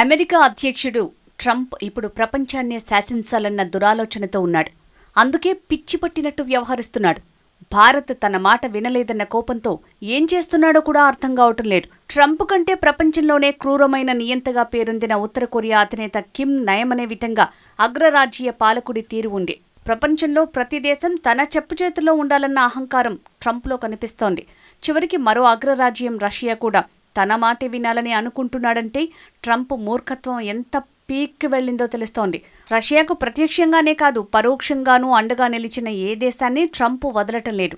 America అధ్యక్షుడు Trump ఇప్పుడు ప్రపంచాన్నే శాసించాలన్న దురాలోచనతో ఉన్నాడు. అందుకే పిచ్చి పట్టినట్టు వ్యవహరిస్తున్నాడు. భారత్ తన మాట వినలేదన్న కోపంతో ఏం చేస్తున్నాడో కూడా అర్థం కావటం లేదు. ట్రంప్ కంటే ప్రపంచంలోనే క్రూరమైన నియంతగా పేరొందిన ఉత్తర కొరియా అధినేత కిమ్ నయమనే విధంగా అగ్రరాజ్యీయ పాలకుడి తీరు ఉంది. ప్రపంచంలో ప్రతి దేశం తన చెప్పు చేతుల్లో ఉండాలన్న అహంకారం ట్రంప్లో కనిపిస్తోంది. చివరికి మరో అగ్రరాజ్యం రష్యా కూడా తన మాటే వినాలని అనుకుంటున్నాడంటే ట్రంప్ మూర్ఖత్వం ఎంత పీక్కి వెళ్ళిందో తెలుస్తోంది. రష్యాకు ప్రత్యక్షంగానే కాదు, పరోక్షంగానూ అండగా నిలిచిన ఏ దేశాన్ని ట్రంప్ వదలటం లేదు.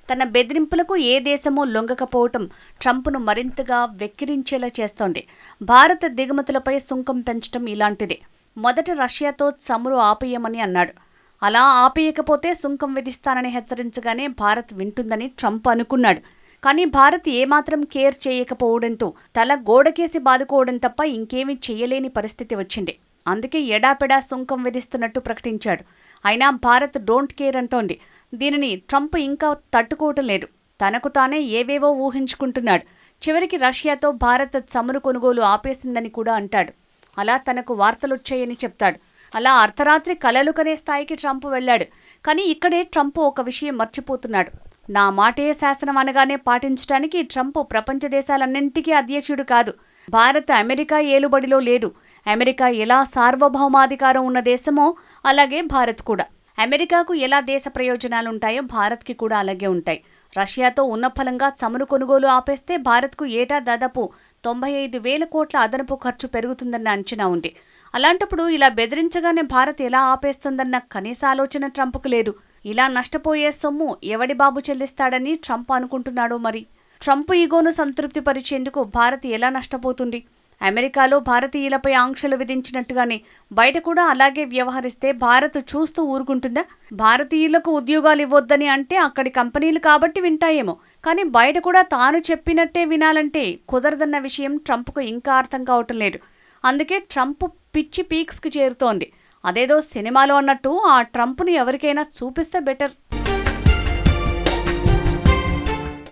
తన బెదిరింపులకు ఏ దేశమూ లొంగకపోవటం ట్రంప్ను మరింతగా వెక్కిరించేలా చేస్తోంది. భారత దిగుమతులపై సుంకం పెంచడం ఇలాంటిదే. మొదట రష్యాతో చమురు ఆపేయమని అన్నాడు. అలా ఆపేయకపోతే సుంకం విధిస్తానని హెచ్చరించగానే భారత్ వింటుందని ట్రంప్ అనుకున్నాడు. కానీ భారత్ ఏమాత్రం కేర్ చేయకపోవడంతో తల గోడకేసి బాదుకోవడం తప్ప ఇంకేమీ చెయ్యలేని పరిస్థితి వచ్చింది. అందుకే ఎడాపెడా సుంకం విధిస్తున్నట్టు ప్రకటించాడు. అయినా భారత్ డోంట్ కేర్ అంటోంది. దీనిని ట్రంప్ ఇంకా తట్టుకోవటం లేదు. తనకు తానే ఏవేవో ఊహించుకుంటున్నాడు. చివరికి రష్యాతో భారత్ చమురు కొనుగోలు ఆపేసిందని కూడా అంటాడు. అలా తనకు వార్తలొచ్చాయని చెప్తాడు. అలా అర్ధరాత్రి కలలు కనే స్థాయికి ట్రంప్ వెళ్లాడు. కానీ ఇక్కడే ట్రంప్ ఒక విషయం మర్చిపోతున్నాడు. నా మాటే శాసనం అనగానే పాటించడానికి ట్రంప్ ప్రపంచ దేశాలన్నింటికీ అధ్యక్షుడు కాదు. భారత్ అమెరికా ఏలుబడిలో లేదు. అమెరికా ఎలా సార్వభౌమాధికారం ఉన్న దేశమో అలాగే భారత్ కూడా. అమెరికాకు ఎలా దేశ ప్రయోజనాలుంటాయో భారత్కి కూడా అలాగే ఉంటాయి. రష్యాతో ఉన్న ఫలంగా చమురు కొనుగోలు ఆపేస్తే భారత్కు ఏటా దాదాపు 95,000 కోట్ల అదనపు ఖర్చు పెరుగుతుందన్న అంచనా ఉంది. అలాంటప్పుడు ఇలా బెదిరించగానే భారత్ ఎలా ఆపేస్తుందన్న కనీస ఆలోచన ట్రంప్కు లేదు. ఇలా నష్టపోయే సొమ్ము ఎవడి బాబు చెల్లిస్తాడని ట్రంప్ అనుకుంటున్నాడో మరి. ట్రంప్ ఈగోను సంతృప్తి పరిచేందుకు భారత్ ఎలా నష్టపోతుంది? అమెరికాలో భారతీయులపై ఆంక్షలు విధించినట్టుగానే బయట కూడా అలాగే వ్యవహరిస్తే భారత్ చూస్తూ ఊరుకుంటుందా? భారతీయులకు ఉద్యోగాలు ఇవ్వొద్దని అంటే అక్కడి కంపెనీలు కాబట్టి వింటాయేమో, కానీ బయట కూడా తాను చెప్పినట్టే వినాలంటే కుదరదన్న విషయం ట్రంప్కు ఇంకా అర్థం కావటం లేదు. అందుకే ట్రంప్ పిచ్చి పీక్స్కి చేరుతోంది. అదేదో సినిమాలో అన్నట్టు ఆ ట్రంప్ను ఎవరికైనా చూపిస్తే బెటర్.